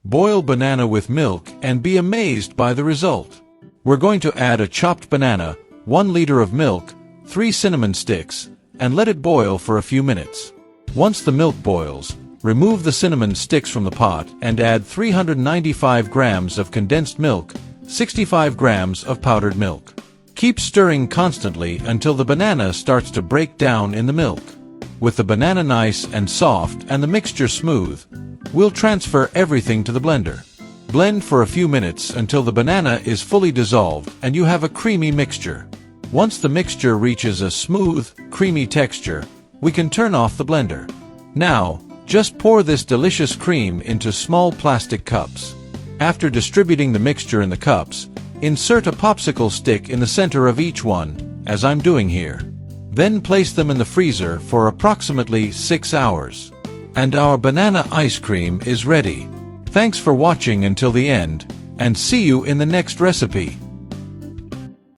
Boil banana with milk and be amazed by the result. We're going to add a chopped banana, 1 liter of milk, 3 cinnamon sticks, and let it boil for a few minutes. Once the milk boils, remove the cinnamon sticks from the pot and add 395 grams of condensed milk, 65 grams of powdered milk. Keep stirring constantly until the banana starts to break down in the milk. With the banana nice and soft and the mixture smooth, we'll transfer everything to the blender. Blend for a few minutes until the banana is fully dissolved and you have a creamy mixture. Once the mixture reaches a smooth, creamy texture, we can turn off the blender. Now, just pour this delicious cream into small plastic cups. After distributing the mixture in the cups, insert a popsicle stick in the center of each one, as I'm doing here. Then place them in the freezer for approximately 6 hours. And our banana ice cream is ready. Thanks for watching until the end, and see you in the next recipe.